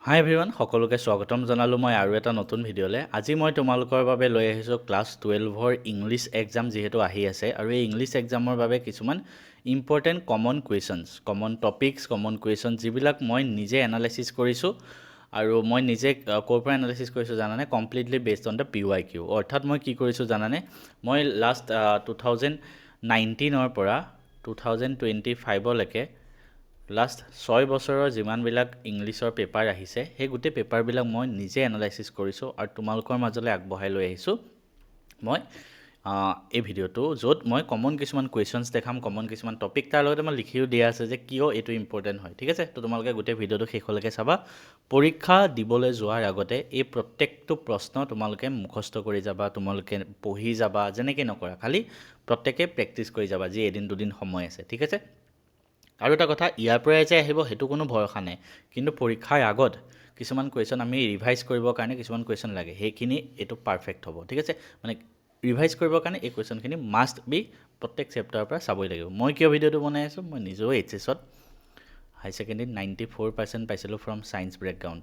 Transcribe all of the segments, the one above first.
হাই everyone সকলোকে স্বাগতম জনালোঁ মই আৰু এটা নতুন ভিডিঅ'লৈ। আজি মই তোমালোকৰ বাবে লৈ আহিছোঁ ক্লাছ 12ৰ ইংলিছ এক্সাম যিহেতু আহি আছে আৰু এই ইংলিছ এক্সামৰ বাবে কিছুমান important common questions, common topics, common question যিবিলাক মই নিজে এনালাইচিছ কৰিছোঁ আৰু মই নিজে ক'ৰ পৰা এনালাইচিছ কৰিছোঁ জানানে? Completely based on the PYQ। অৰ্থাৎ মই কি কৰিছোঁ জানানে? মই লাষ্ট 2019ৰ পৰা 2025লৈকে লাষ্ট 6 বছৰৰ যিমানবিলাক ইংলিছৰ পেপাৰ আহিছে সেই গোটেই পেপাৰবিলাক মই নিজে এনালাইচিছ কৰিছোঁ আৰু তোমালোকৰ মাজলৈ আগবঢ়াই লৈ আহিছোঁ মই এই ভিডিঅ'টো, য'ত মই কমন কিছুমান কুৱেশ্যনছ দেখাম, কমন কিছুমান টপিক, তাৰ লগতে মই লিখিও দিয়া আছে যে কিয় এইটো ইম্পৰ্টেণ্ট হয়। ঠিক আছে, তো তোমালোকে গোটেই ভিডিঅ'টো শেষলৈকে চাবা। পৰীক্ষা দিবলৈ যোৱাৰ আগতে এই প্ৰত্যেকটো প্ৰশ্ন তোমালোকে মুখস্থ কৰি যাবা, তোমালোকে পঢ়ি যাবা, যেনেকৈ নকৰা, খালি প্ৰত্যেকে প্ৰেক্টিছ কৰি যাবা যি এদিন দুদিন সময় আছে। ঠিক আছে, আৰু এটা কথা, ইয়াৰ পৰাই যে আহিব সেইটো কোনো ভৰসা নাই, কিন্তু পৰীক্ষাৰ আগত কিছুমান কুৱেশ্যন আমি ৰিভাইজ কৰিবৰ কাৰণে কিছুমান কুৱেশ্যন লাগে, সেইখিনি এইটো পাৰফেক্ট হ'ব। ঠিক আছে, মানে ৰিভাইজ কৰিবৰ কাৰণে এই কুৱেশ্যনখিনি মাষ্ট বি প্ৰত্যেক চেপ্টাৰৰ পৰা চাবই লাগিব। মই কিয় ভিডিঅ'টো বনাই আছোঁ, মই নিজেও HSত হাই ছেকেণ্ডেৰীত 94% পাইছিলোঁ ফ্ৰম ছায়েন্স বেকগ্ৰাউণ্ড।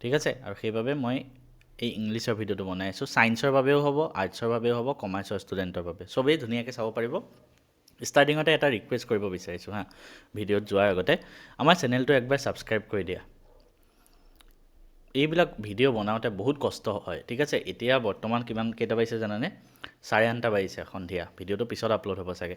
ঠিক আছে, আৰু সেইবাবে মই এই ইংলিছৰ ভিডিঅ'টো বনাই আছোঁ। ছায়েন্সৰ বাবেও হ'ব, আৰ্টছৰ বাবেও হ'ব, কমাৰ্চৰ ষ্টুডেণ্টৰ বাবে, চবেই ধুনীয়াকৈ চাব পাৰিব। ষ্টাৰ্টিঙতে এটা ৰিকুৱেষ্ট কৰিব বিচাৰিছোঁ হা, ভিডিঅ'ত যোৱাৰ আগতে আমাৰ চেনেলটো একবাৰ ছাবস্ক্ৰাইব কৰি দিয়া। এইবিলাক ভিডিঅ' বনাওঁতে বহুত কষ্ট হয়। ঠিক আছে, এতিয়া বৰ্তমান কেইটা বাজিছে জানানে? 8:30 বাজিছে সন্ধিয়া। ভিডিঅ'টো পিছত আপলোড হ'ব চাগে।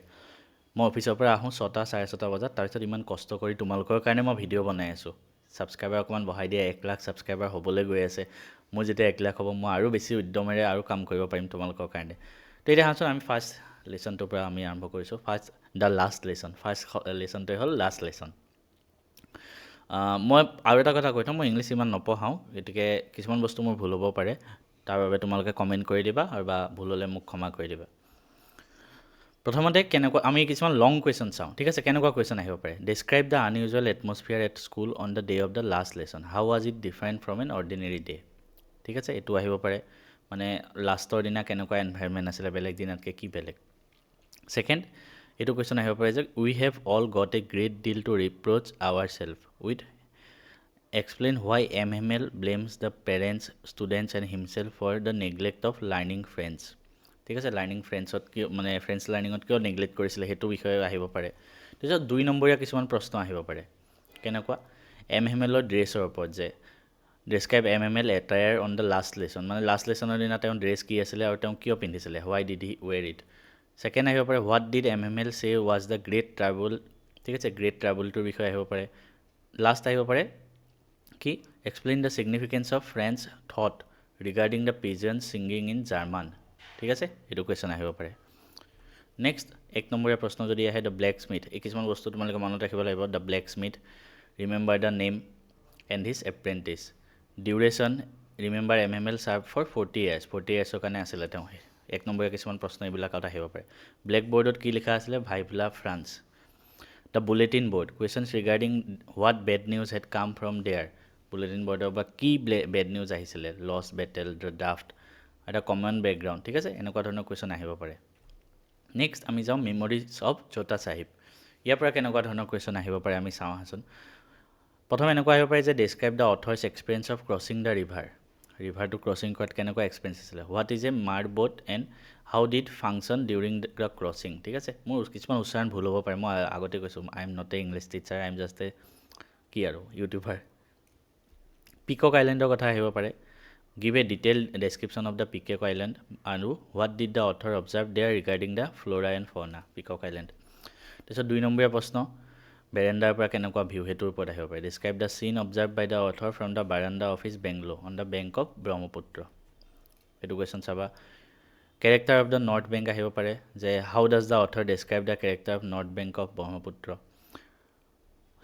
মই অফিচৰ পৰা আহোঁ 6টা 6:30 বজাত, তাৰপিছত ইমান কষ্ট কৰি তোমালোকৰ কাৰণে মই ভিডিঅ' বনাই আছোঁ। ছাবস্ক্ৰাইবাৰ অকণমান বঢ়াই দিয়া, 1 লাখ ছাবস্ক্ৰাইবাৰ হ'বলৈ গৈ আছে। মোৰ যেতিয়া 1 লাখ হ'ব, মই আৰু বেছি উদ্যমেৰে আৰু কাম কৰিব পাৰিম তোমালোকৰ কাৰণে। তো এতিয়া আহাচোন আমি ফাৰ্ষ্ট লেচনটোৰ পৰা আমি আৰম্ভ কৰিছোঁ। First the last lesson, first লেচনটোৱে হ'ল লাষ্ট লেচন। মই আৰু এটা কথা কৈ থওঁ, মই ইংলিছ ইমান নপঢ়াওঁ, গতিকে কিছুমান বস্তু মোৰ ভুল হ'ব পাৰে, তাৰ বাবে তোমালোকে কমেণ্ট কৰি দিবা আৰু বা ভুল হ'লে মোক ক্ষমা কৰি দিবা। প্ৰথমতে আমি কিছুমান লং কুৱেশ্যন চাওঁ। ঠিক আছে, কেনেকুৱা কুৱেশ্যন আহিব পাৰে? Describe the unusual atmosphere at school on the day of the last lesson, how was it different from an ordinary day. ঠিক আছে, এইটো আহিব পাৰে, মানে লাষ্টৰ দিনা কেনেকুৱা এনভাইৰনমেণ্ট আছিলে, বেলেগ দিনাতকৈ কি বেলেগ। ছেকেণ্ড, এইটো কুৱেশ্যন আহিব পাৰে যে we have all got a great deal to reproach our self with explain why MML blames the parents, students and himself for the neglect of learning friends. ঠিক আছে, লাৰ্ণিং ফ্ৰেণ্ডছত কিয়, মানে ফ্ৰেণ্ডছ লাৰ্ণিঙত কিয় neglect কৰিছিলে সেইটো বিষয়ে আহিব পাৰে। তাৰপিছত 2 নম্বৰীয়া কিছুমান প্ৰশ্ন আহিব পাৰে, কেনেকুৱা? MMLৰ ড্ৰেছৰ ওপৰত, যে describe MML attire on the last lesson, মানে লাষ্ট লেচনৰ দিনা তেওঁৰ ড্ৰেছ কি আছিলে আৰু তেওঁ কিয় পিন্ধিছিলে, why did he wear it. Second আহিব পাৰে what did MML say was the great travel. ঠিক আছে, গ্ৰেট ট্ৰাভেলটোৰ বিষয়ে আহিব পাৰে। লাষ্ট আহিব পাৰে কি, explain the significance of French thought regarding the peasant singing in German. ঠিক আছে, এইটো কুৱেশ্যন আহিব পাৰে। নেক্সট 1 নম্বৰীয়া প্ৰশ্ন যদি আহে, দ্য ব্লেক স্মিথ, এই কিছুমান বস্তু তোমালোকে মনত ৰাখিব লাগিব। The blacksmith, remember the name and his apprentice. Duration, remember MML serve for 40 years, 40 yearsৰ কাৰণে আছিলে তেওঁ। 1 নম্বৰীয়া কিছুমান প্ৰশ্ন এইবিলাকত আহিব পাৰে। ব্লেক বৰ্ডত কি লিখা আছিলে? Vive la France. The bulletin board, questions regarding what bad news had come from there. Bulletin বৰ্ডৰ পৰা কি বেড নিউজ আহিছিলে? লষ্ট বেটেল, দ্য ড্ৰাফ্ট, এটা কমন বেকগ্ৰাউণ্ড। ঠিক আছে, এনেকুৱা ধৰণৰ কুৱেশ্যন আহিব পাৰে। নেক্সট আমি যাওঁ মেমৰিজ অফ ছোটা চাহিব। ইয়াৰ পৰা কেনেকুৱা ধৰণৰ কুৱেশ্যন আহিব পাৰে আমি চাওঁ আহাচোন। প্ৰথম এনেকুৱা আহিব পাৰে যে describe the author's experience of crossing the river. ৰিভাৰটো ক্ৰছিং কৰাত কেনেকুৱা এক্সপিৰিয়েঞ্চ আছিলে? What is a mar boat and how did function during the crossing. ঠিক আছে, মোৰ কিছুমান উচ্চাৰণ ভুল হ'ব পাৰে, মই আগতে কৈছোঁ I am not a English teacher, I am just a কি আৰু ইউটিউবাৰ। পিকক আইলেণ্ডৰ কথা আহিব পাৰে। Give a detail description of the peacock island আৰু what did the author observe there regarding the flora and fauna, peacock island. তাৰপিছত 2 নম্বৰীয়া প্ৰশ্ন, বেৰেণ্ডাৰ পৰা কেনেকুৱা ভিউ, সেইটোৰ ওপৰত আহিব পাৰে। Describe the scene observe by the author from the verandah of his bungalow on the bank of Brahmaputra. এইটো কুৱেশ্যন চাবা। Character of the north bank আহিব পাৰে, যে how does the author describe the character of north bank of Brahmaputra.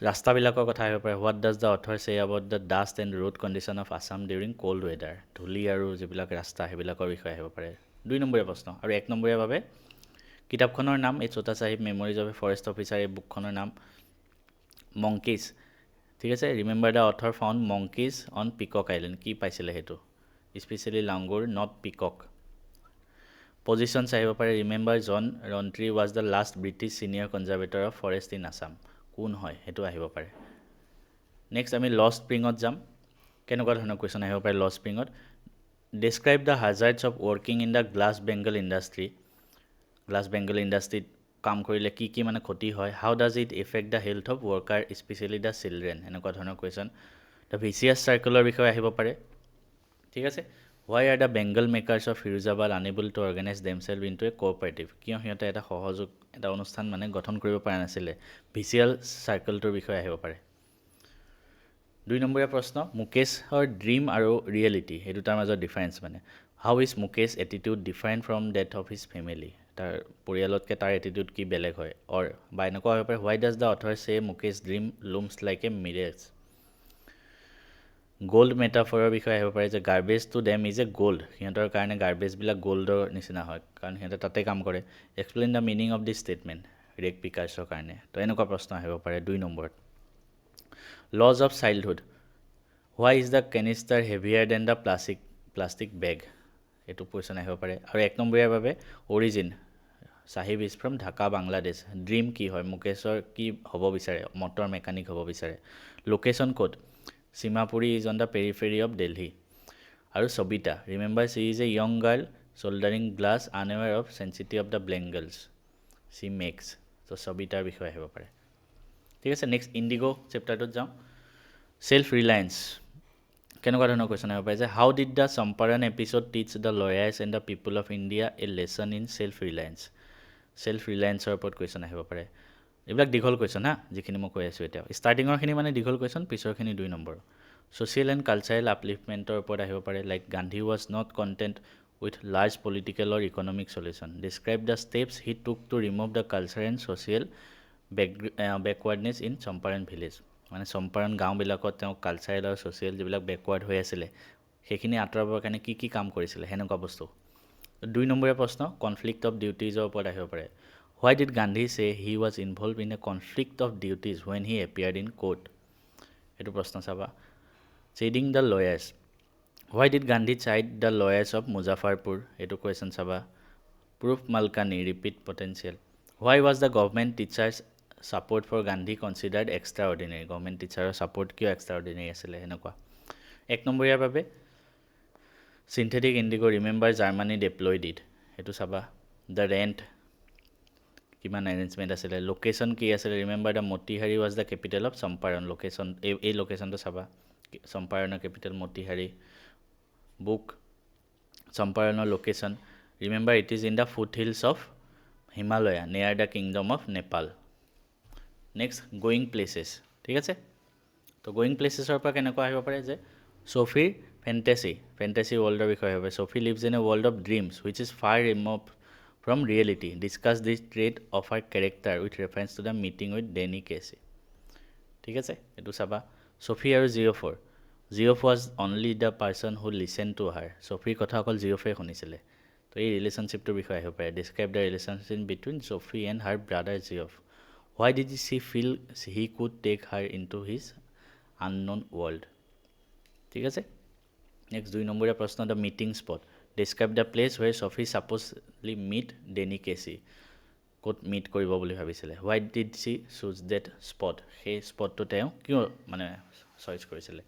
ৰাস্তাবিলাকৰ কথা আহিব পাৰে। What does the author say about the dust and road condition of Assam during cold weather. ধূলি আৰু যিবিলাক ৰাস্তা সেইবিলাকৰ বিষয়ে আহিব পাৰে। 2 নম্বৰীয়া প্ৰশ্ন। আৰু 1 নম্বৰীয়া বাবে কিতাপখনৰ নাম এই Chota Sahib memories of a forest officer, এই বুকখনৰ নাম মংকিজ। ঠিক আছে, remember the author found monkeys on Peacock Island, কি পাইছিলে সেইটো? স্পেচিয়েলি লাংগুৰ, নট পিকক। পজিশ্যনছ আহিব পাৰে। Remember John Rowntree was the last British senior conservator of forest in Assam, কোন হয় সেইটো আহিব পাৰে। নেক্সট আমি ল স্প্ৰিঙত যাম কেনেকুৱা ধৰণৰ কুৱেশ্যন আহিব পাৰে ল স্প্ৰিঙত describe the hazards of working in the glass bangle industry glass bangle ইণ্ডাষ্ট্ৰীত কাম কৰিলে কি কি মানে ক্ষতি হয় how does it affect the health of worker specially the children এনেকুৱা ধৰণৰ কুৱেশ্যন দ্য ভিচিয়াছ চাৰ্কুলৰ বিষয়ে আহিব পাৰে ঠিক আছে why are the bangle makers of Firozabad unable to organise themselves into a cooperative কিয় সিহঁতে এটা সহযোগ এটা অনুষ্ঠান মানে গঠন কৰিব পৰা নাছিলে ভিচিয়াল চাৰ্কলটোৰ বিষয়ে আহিব পাৰে 2 নম্বৰীয়া প্ৰশ্ন মুকেশৰ ড্ৰিম আৰু ৰিয়েলিটি এই দুটাৰ মাজত ডিফাৰেঞ্চ মানে how is Mukesh attitude different from that of his family তাৰ পৰিয়ালতকৈ তাৰ এটিটিউড কি বেলেগ হয় অৰ বা এনেকুৱা হ'ব পাৰে হোৱাই does the author say Mukesh dream looms like a mirage gold মেটাফৰৰ বিষয়ে আহিব পাৰে যে garbage to them is a gold সিহঁতৰ কাৰণে গাৰ্বেজবিলাক গ'ল্ডৰ নিচিনা হয় কাৰণ সিহঁতে তাতে কাম কৰে explain the meaning of this statement rag পিকাৰ্ছৰ কাৰণে তো এনেকুৱা প্ৰশ্ন আহিব পাৰে 2 নম্বৰত loss of childhood why is the canister heavier than the plastic bag এইটো কুৱেশ্যন আহিব পাৰে আৰু 1 নম্বৰীয়াৰ বাবে origin Saheb is from Dhaka Bangladesh dream কি হয় মুকেশৰ কি হ'ব বিচাৰে মটৰ মেকানিক হ'ব বিচাৰে লোকেশ্যন ক'ত Seemapuri is on the periphery of Delhi আৰু Savita remember she is a young girl soldering glass unaware of sanctity of the bangles she makes ত' সবিতাৰ বিষয়ে আহিব পাৰে ঠিক আছে নেক্সট ইণ্ডিগ' চেপ্টাৰটোত যাওঁ চেল্ফ ৰিলায়েন্স কেনেকুৱা ধৰণৰ কুৱেশ্যন আহিব পাৰে যে how did the Champaran episode teach the lawyers and the people of India a lesson in self ৰিলায়েন্সৰ ওপৰত কুৱেশ্যন আহিব পাৰে এইবিলাক দীঘল কুৱেশ্যন হা যিখিনি মই কৈ আছোঁ এতিয়া ষ্টাৰ্টিঙৰখিনি মানে দীঘল কুৱেশ্যন পিছৰখিনি 2 নম্বৰ ছ'চিয়েল এণ্ড কালচাৰেল আপলিফমেণ্টৰ ওপৰত আহিব পাৰে like Gandhi was not content with large political or economic solution describe the steps he took to remove the culture and social backwardness in Champaran village মানে চম্পাৰণ গাঁওবিলাকত তেওঁ কালচাৰেল আৰু ছ'চিয়েল যিবিলাক বেকৱাৰ্ড হৈ আছিলে সেইখিনি আঁতৰাবৰ কাৰণে কি কি কাম কৰিছিলে সেনেকুৱা বস্তু 2 নম্বৰীয়া প্ৰশ্ন কনফ্লিক্ট অফ ডিউটিজৰ ওপৰত আহিব পাৰে হোৱাই did Gandhi say he was involve in a conflict of duties when he appeared in court এইটো প্ৰশ্ন চাবা chiding the lawyers why did Gandhi chide the lawyers of Muzaffarpur এইটো কুৱেশ্যন চাবা prof Malkani repeat potential why was the government teachers support for Gandhi considered extraordinary government টিচাৰৰ ছাপৰ্ট কিয় extraordinary আছিলে সেনেকুৱা 1 নম্বৰীয়াৰ বাবে synthetic indigo' remember Germany deployed it সেইটো চাবা দ্য ৰেণ্ট কিমান এৰেঞ্জমেণ্ট আছিলে লোকেশ্যন কি আছিলে remember the Motihari was the capital of Champaran location এই লোকেশ্যনটো চাবা চম্পাৰণৰ কেপিটেল মতিহাৰী বুক চম্পাৰণৰ location remember it is in the foothills of Himalaya near the kingdom of Nepal next going places ঠিক আছে তো গোয়িং প্লেচেছৰ পৰা কেনেকুৱা আহিব পাৰে যে ছফিৰ ফেণ্টেচি ৱৰ্ল্ডৰ বিষয়ে হ'ব Sophie lives in a world of dreams which is far remove from reality discuss this trait of her character with reference to the meeting with Danny Casey ঠিক আছে এইটো চাবা ছফি আৰু Geoff was only the person who listen to her ছফিৰ কথা অকল জিঅ'ফে শুনিছিলে তো এই ৰিলেশ্যনশ্বিপটোৰ বিষয়ে আহিব পাৰে describe the relationship between Sophie and her brother Geoff why did she feel he could take her into his unknown world ঠিক আছে নেক্সট 2 নম্বৰীয়া প্ৰশ্ন the meeting spot describe the place where Sophie supposedly meet Danny Casey ক'ত meet কৰিব বুলি ভাবিছিলে why did she choose that spot সেই স্পটটো তেওঁ কিয় মানে চইচ কৰিছিলে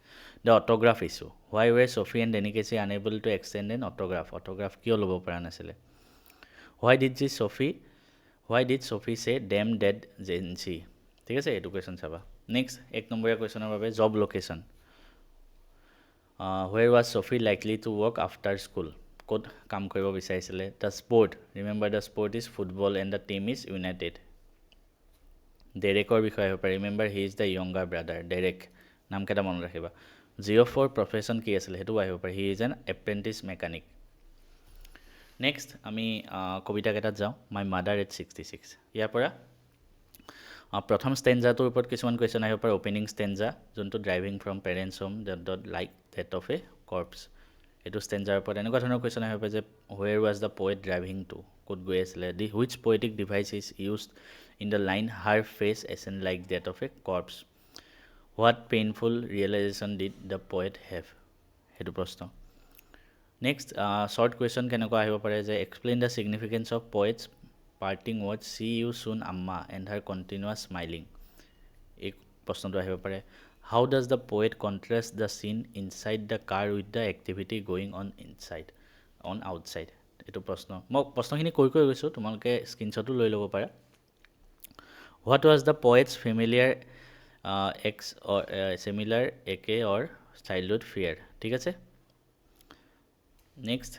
the autograph issue why were Sophie and Denny কেচি unable to extend N autograph কিয় ল'ব পৰা নাছিলে হোৱাই ডিড ছফি চে ডেম ডেড জেঞ্চি ঠিক আছে এইটো কুৱেশ্যন চাবা নেক্সট 1 নম্বৰীয়া কুৱেশ্যনৰ বাবে job location where was Sophie likely to work after school ক'ত কাম কৰিব বিচাৰিছিলে the sport remember the sport is football and the team is United ডেৰেকৰ বিষয়ে আহিব পাৰে remember he is the younger brother Derek নামকেইটা মনত ৰাখিবা জিঅ'ফৰ প্ৰফেশ্যন কি আছিলে সেইটোও আহিব পাৰে he is an apprentice mechanic next আমি কবিতাকেইটাত যাওঁ মাই মাদাৰ এট 66 ইয়াৰ পৰা প্ৰথম ষ্টেঞ্জাটোৰ ওপৰত কিছুমান কুৱেশ্যন আহিব পাৰে অ'পেনিং ষ্টেঞ্জা যোনটো driving from parents home dot like that of A corps এইটো ষ্টেঞ্জাৰ ওপৰত এনেকুৱা ধৰণৰ কুৱেশ্যন আহিব পাৰে যে ৱেৰ ৱাজ দ্য প'য়েট ড্ৰাইভিং টু ক'ত গৈ আছিলে দি which poetic device is used in the line her face ascend like that of A corps what painful realisation did the প'য়েট have সেইটো প্ৰশ্ন নেক্সট শ্বৰ্ট কুৱেশ্যন কেনেকুৱা আহিব পাৰে যে explain the significance of poets parting word see you soon Amma and her continuous smiling এই প্ৰশ্নটো আহিব পাৰে How does the poet contrast the scene inside the car with the activity going on outside? এইটো প্ৰশ্ন মই প্ৰশ্নখিনি কৈ গৈছোঁ, তোমালোকে স্ক্ৰীনশ্বটো লৈ ল'ব পাৰা. What was the poet's familiar similar একে or childhood fear? ঠিক আছে. নেক্সট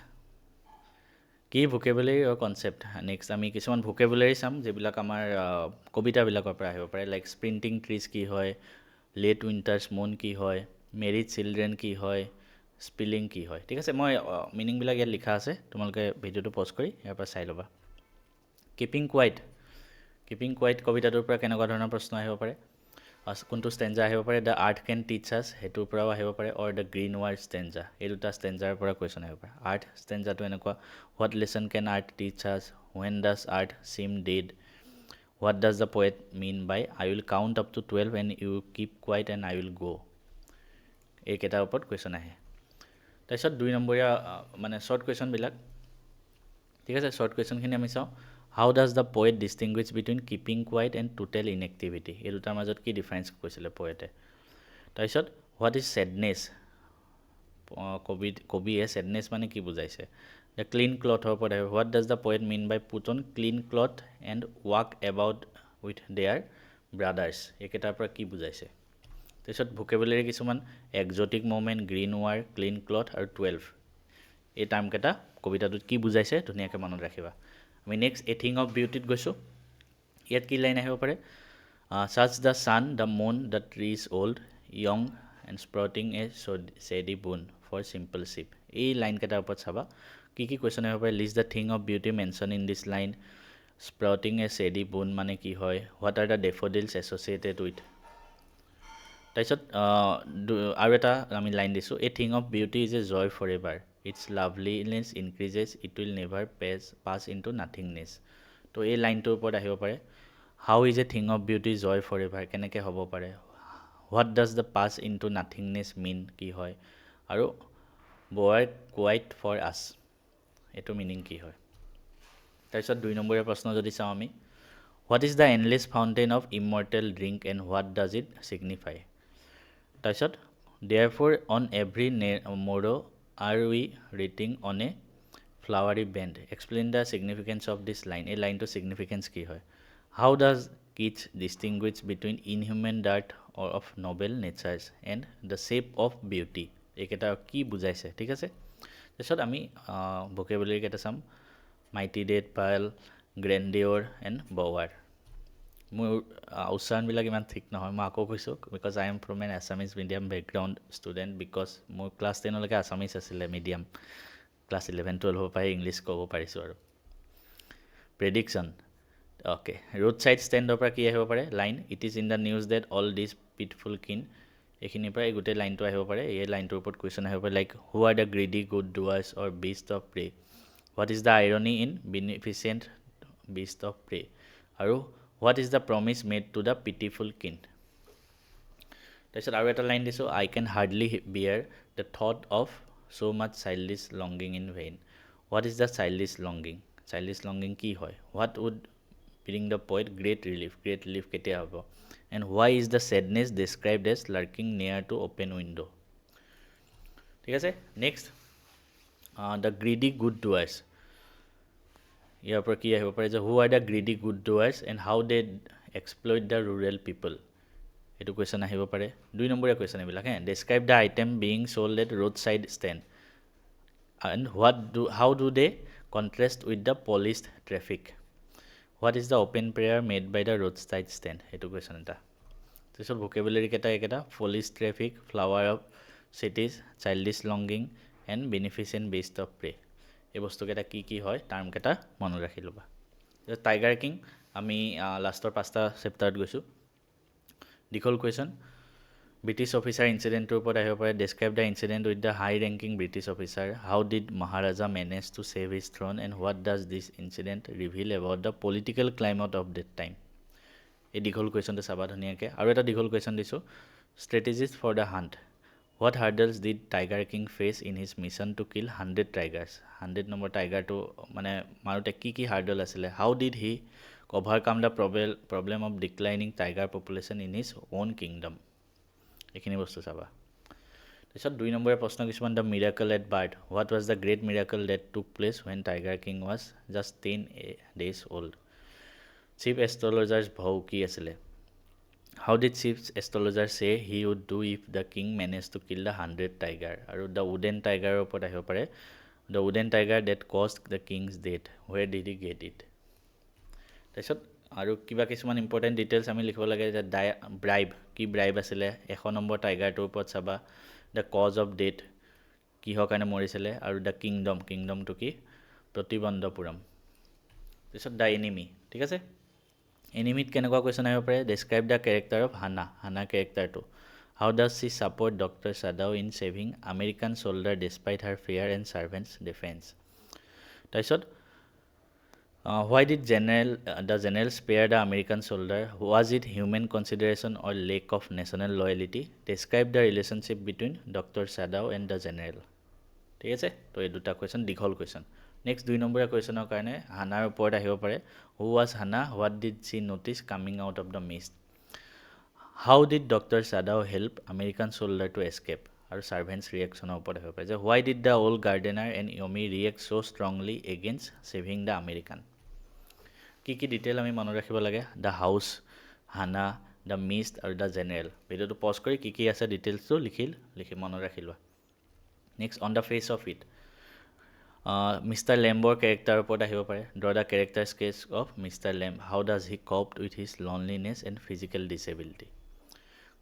কি ভোকেবুলাৰী অৰ কনচেপ্ট. নেক্সট আমি কিছুমান ভোকেবুলাৰী চাম যিবিলাক আমাৰ কবিতাবিলাকৰ পৰা আহিব পাৰে. লাইক স্প্ৰিণ্টিং ট্ৰিজ কি হয়, লেট উইণ্টাৰ্ছ মুন কি হয়, মেৰিড চিলড্ৰেন কি হয়, স্পিলিং কি হয়. ঠিক আছে, মই মিনিংবিলাক ইয়াত লিখা আছে, তোমালোকে ভিডিঅ'টো পজ কৰি ইয়াৰ পৰা চাই ল'বা. কিপিং কুৱাইট কবিতাটোৰ পৰা কেনেকুৱা ধৰণৰ প্ৰশ্ন আহিব পাৰে, কোনটো ষ্টেঞ্জা আহিব পাৰে. দ্য আৰ্থ কেন টিচ আছ, সেইটোৰ পৰাও আহিব পাৰে. অৰ দ্য গ্ৰীণ ৱাৰ ষ্টেঞ্জা, এই দুটা ষ্টেঞ্জাৰ পৰা কুৱেশ্যন আহিব পাৰে. আৰ্থ ষ্টেঞ্জাটো এনেকুৱা, what lesson can earth teach us, when does earth seem dead, what does the poet mean by I will count up to 12 and you keep quiet and I will go'. এইকেইটাৰ ওপৰত question আহে. তাৰপিছত 2 নম্বৰীয়া মানে short কুৱেশ্যনবিলাক. ঠিক আছে, short কুৱেশ্যনখিনি আমি চাওঁ. How does the poet distinguish between keeping quiet and total inactivity, এই দুটাৰ মাজত কি ডিফাৰেঞ্চ কৈছিলে পয়েটে. তাৰপিছত হোৱাট ইজ ছেডনেছ, কবিয়ে ছেডনেছ মানে কি বুজাইছে. দ্য ক্লিন ক্লথৰ ওপৰত আহিব. What does the poet mean by put on clean cloth and walk about with their brothers, এইকেইটাৰ পৰা কি বুজাইছে. তাৰপিছত ভোকেবুলাৰী কিছুমান, exotic movement, green war, clean cloth আৰু 12, এই টাৰ্মকেইটা কবিতাটোত কি বুজাইছে ধুনীয়াকৈ মনত ৰাখিবা. আমি নেক্সট এ থিং অফ বিউটিত গৈছোঁ. ইয়াত কি লাইন আহিব পাৰে. Such the sun, the moon, the trees old, young and sprouting a shady boon for simple ship, এই লাইনকেইটাৰ ওপৰত চাবা কি কি কুৱেশ্যন আহিব পাৰে. List the thing of beauty mention in this line, sprouting a shady boon মানে কি হয়, what are the daffodils associated with. তাৰপিছত আৰু এটা আমি লাইন দিছোঁ, a thing of beauty is a joy for ever, its loveliness increases, it will never pass into nothingness. তো এই লাইনটোৰ ওপৰত আহিব পাৰে. How is a thing of beauty joy for ever, কেনেকৈ হ'ব পাৰে. What does the pass into নাথিংনেছ মিন, কি হয়. আৰু বয় কুৱাইট ফৰ আছ, এইটো মিনিং কি হয়. তাৰপিছত 2 নম্বৰীয়া প্ৰশ্ন যদি চাওঁ আমি, what is the endless fountain of immortal drink and what does it signify. তাৰপিছত therefore on every morrow are we wreathing on a flowery band, explain the significance of this line, এই লাইনটোৰ ছিগনিফিকেঞ্চ কি হয়. How does Keats distinguish between inhuman dearth of noble natures and the shape of beauty, এইকেইটা কি বুজাইছে. ঠিক আছে, তাৰপিছত আমি ভোকেবুলাৰীকেইটা চাম. Mighty dead, pall, grandeur and বৱাৰ. মোৰ উচ্চাৰণবিলাক ইমান ঠিক নহয়, মই আকৌ কৈছোঁ, because I am from N Assamese medium background student, because মোৰ ক্লাছ 10লৈকে আছামিজ আছিলে মিডিয়াম, ক্লাছ 11-12 পৰাই ইংলিছ ক'ব পাৰিছোঁ আৰু. Prediction, okay. ৰোড ছাইড ষ্টেণ্ডৰ পৰা কি আহিব পাৰে line, it is in the news that all this pitiful kin, এইখিনিৰ পৰা এই গোটেই লাইনটো আহিব পাৰে. এই লাইনটোৰ ওপৰত কুৱেশ্যন আহিব পাৰে. Like who are the greedy good doers or beast of prey, what is the irony in beneficent beast of prey, আৰু what is the promise made to the pitiful kin. তাৰপিছত আৰু এটা লাইন দিছোঁ, I can hardly bear the thought of so' much childish longing in vain, what is the childish longing কি হয়. What would bring the poet great relief কেতিয়া হ'ব. And why is the sadness described as lurking near to open window'. ঠিক আছে, next the greedy good dwarves, ইয়াৰ পৰা কি আহিব পাৰে যে who are the greedy good dwarves and how they exploit the rural people, এইটো কুৱেশ্যন আহিব পাৰে. 2 নম্বৰীয়া কুৱেশ্যন এইবিলাক. Describe the item being sold at road side stand and how do they contrast with the polished traffic, what is the open prayer made by the road side stand, সেইটো question এটা. তাৰপিছত vocabulary এইকেইটা, polish traffic, flower of cities, childish longing and beneficent beast of prey, এই বস্তুকেইটা কি কি হয় টাৰ্মকেইটা মনত ৰাখি ল'বা. টাইগাৰ কিং আমি লাষ্টৰ 5টা চেপ্টাৰত গৈছোঁ. দীঘল কুৱেশ্যন, ব্ৰিটিছ অফিচাৰ ইনচিডেণ্টটোৰ ওপৰত আহিব পাৰে. Describe the incident with the high ranking British officer, how did maharaja manage to save his throne and what does this incident reveal about the political climate of that time. এই দীঘল কুৱেশ্যনটো চাবা ধুনীয়াকৈ. আৰু এটা দীঘল কুৱেশ্যন দিছোঁ, strategies for the hunt, what hurdles did tiger king face in his mission to kill 100 tigers, 100 number টাইগাৰটো মানে মাৰোঁতে কি কি হাৰ্ডল আছিলে. How did he overcome the problem of declining tiger population in his own kingdom, এইখিনি বস্তু চাবা তাৰপিছত 2 নম্বৰৰ প্ৰশ্ন কিছুমান the miracle at birth what was the great miracle that took place when tiger king was just 10 days old chief astrologers ভাও কি আছিলে how did chief astrologer say he would do if the king manage to kill the 100 tiger আৰু the wooden টাইগাৰৰ ওপৰত আহিব পাৰে the wooden tiger that cost the king's death where did he get it তাৰপিছত আৰু কিবা কিছুমান important details আমি লিখিব লাগে যে ব্ৰাইব কি ব্ৰাইব আছিলে 100 নম্বৰ টাইগাৰটোৰ ওপৰত চাবা দ্য কজ অফ ডেথ কিহৰ কাৰণে মৰিছিলে আৰু দ্য কিংডমটো কি প্ৰতিবন্ধপুৰম তাৰপিছত দ্য এনিমি ঠিক আছে এনিমিত কেনেকুৱা কুৱেশ্যন আহিব পাৰে describe the character of Hana কেৰেক্টাৰটো how does she support doctor Sadao in saving American soldier despite her fear and servants defence তাৰপিছত why did the general spare the American soldier? Was it human consideration or lack of national loyalty? Describe the relationship between Dr. Sadao and the general. ঠিক আছে তো এই দুটা question দীঘল question next 2 নম্বৰীয়া কুৱেশ্যনৰ কাৰণে হানাৰ ওপৰত আহিব পাৰে who was Hana what did she notice coming out of the mist how did doctor Sadao help American soldier to escape আৰু ছাৰ্ভেণ্টছ ৰিয়েকশ্যনৰ ওপৰত আহিব পাৰে যে why did the old gardener and Yumi react so' strongly against saving the American কি ডিটেইল আমি মনত ৰাখিব লাগে the house Hana the mist আৰু দ্য জেনেৰেল ভিডিঅ'টো পজ কৰি কি আছে ডিটেইলছটো লিখি মনত ৰাখি লোৱা next on the face of it mister লেম্বৰ কেৰেক্টাৰৰ ওপৰত আহিব পাৰে draw the character sketch of mister Lamb how does he coped with his loneliness and physical disability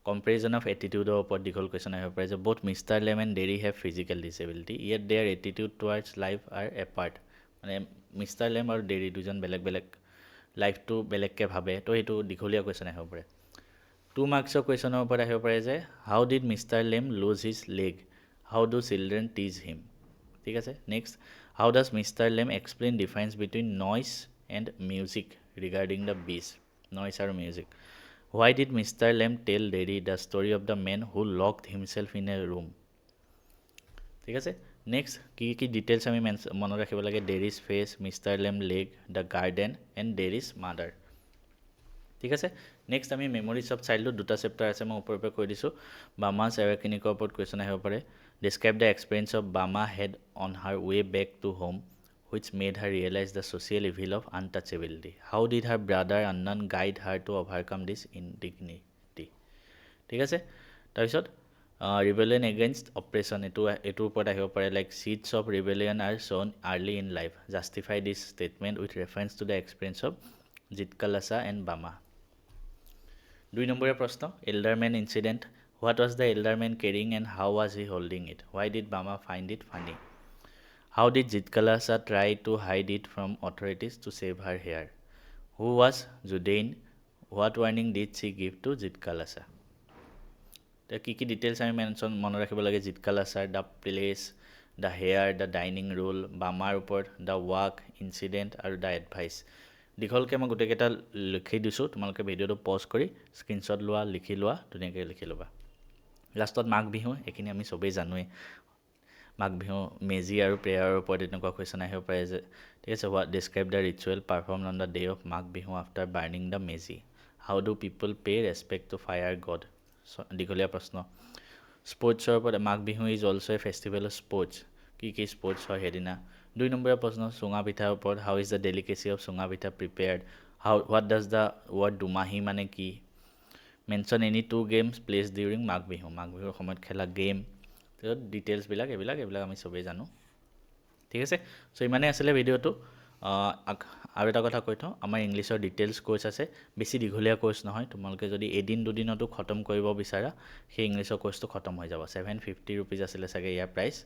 comparison of এটিটিউডৰ ওপৰত দীঘল কুৱেশ্যন আহিব পাৰে যে both mister Lamb and Derry have physical disability yet their attitude towards life are apart মানে mister Lamb আৰু dairy দুজন বেলেগ লাইফটো বেলেগকৈ ভাবে তো সেইটো দীঘলীয়া কুৱেশ্যন আহিব পাৰে 2 মাৰ্কছৰ কুৱেশ্যনৰ ওপৰত আহিব পাৰে যে how did mister Lamb lose his leg how do children tease him ঠিক আছে next how does mister Lamb explain difference between noise and music regarding the bees noise আৰু music why did mister Lamb tell Derry the story of the man who locked himself in a room ঠিক আছে next কি details আমি মনত ৰাখিব লাগে Derry's face mister Lamb leg the garden and ডেৰিজ mother ঠিক আছে নেক্সট আমি মেমৰিজ অফ চাইল্ডহুড দুটা চেপ্টাৰ আছে মই ওপৰৰ পৰা কৈ দিছোঁ বামাছ এৱেকেনিকৰ ওপৰত কুৱেশ্যন আহিব পাৰে describe the experience of Bama had on her way back to home which made her realise the social evil of untouchability how did her brother Annan guide her to overcome this indignity ঠিক আছে তাৰপিছত ৰিবেলিয়ন against operation এইটোৰ ওপৰত আহিব পাৰে like seeds of rebellion are shown early in life justify this statement with reference to the experience of Zitkala Sa and Bama 2 নম্বৰীয়া প্ৰশ্ন elder man incident what was the elder man carrying and how was he holding it why did Bama find it funny how did Zitkala Sa try to hide it from authorities to save her hair who was Judewin what warning did she give to জিতকালাছা কি details আমি মনত ৰাখিব লাগে জিতকালাছাৰ the place the hair the dining rule বামাৰ ওপৰত the walk incident আৰু the advice দীঘলকৈ মই গোটেইকেইটা লিখি দিছোঁ তোমালোকে ভিডিঅ'টো পজ কৰি স্ক্ৰীনশ্বট লোৱা লিখি লোৱা ধুনীয়াকৈ লিখি ল'বা লাষ্টত মাঘ বিহু এইখিনি আমি চবেই জানোৱেই মাঘ বিহু মেজি আৰু প্ৰেয়াৰৰ ওপৰত এনেকুৱা কুৱেশ্যন আহিব পাৰে যে ঠিক আছে what describe the ritual perform on the day of Magh Bihu after burning the meji how do people pay respect to fire god দীঘলীয়া প্ৰশ্ন স্পৰ্টছৰ ওপৰত Magh Bihu is also' a festival of sports কি স্পৰ্টছ হয় সেইদিনা 2 নম্বৰীয়া প্ৰশ্ন চুঙা পিঠাৰ ওপৰত how is the delicacy of chunga pitha prepared what does the word Dumahi মানে কি mention any 2 games plays during মাঘ বিহুৰ সময়ত খেলা গেম তাৰপিছত ডিটেইলছবিলাক এইবিলাক আমি চবেই জানো ঠিক আছে চ' ইমানেই আছিলে ভিডিঅ'টো আৰু এটা কথা কৈ থওঁ আমাৰ ইংলিছৰ ডিটেইলছ কোৰ্চ আছে বেছি দীঘলীয়া কোৰ্চ নহয় তোমালোকে যদি এদিন দুদিনতো খতম কৰিব বিচাৰা সেই ইংলিছৰ কোৰ্চটো খতম হৈ যাব 750 ৰুপিজ আছিলে চাগে ইয়াৰ প্ৰাইচ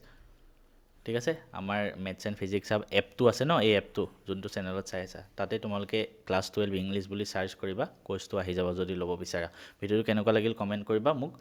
ঠিক আছে আমাৰ মেথছ এণ্ড ফিজিক্স এপটো আছে ন এই এপটো যোনটো চেনেলত চাই আছা তাতে তোমালোকে ক্লাছ 12 ইংলিছ বুলি চাৰ্চ কৰিবা কোৰ্চটো আহি যাব যদি ল'ব বিচাৰা ভিডিঅ'টো কেনেকুৱা লাগিল কমেণ্ট কৰিবা মোক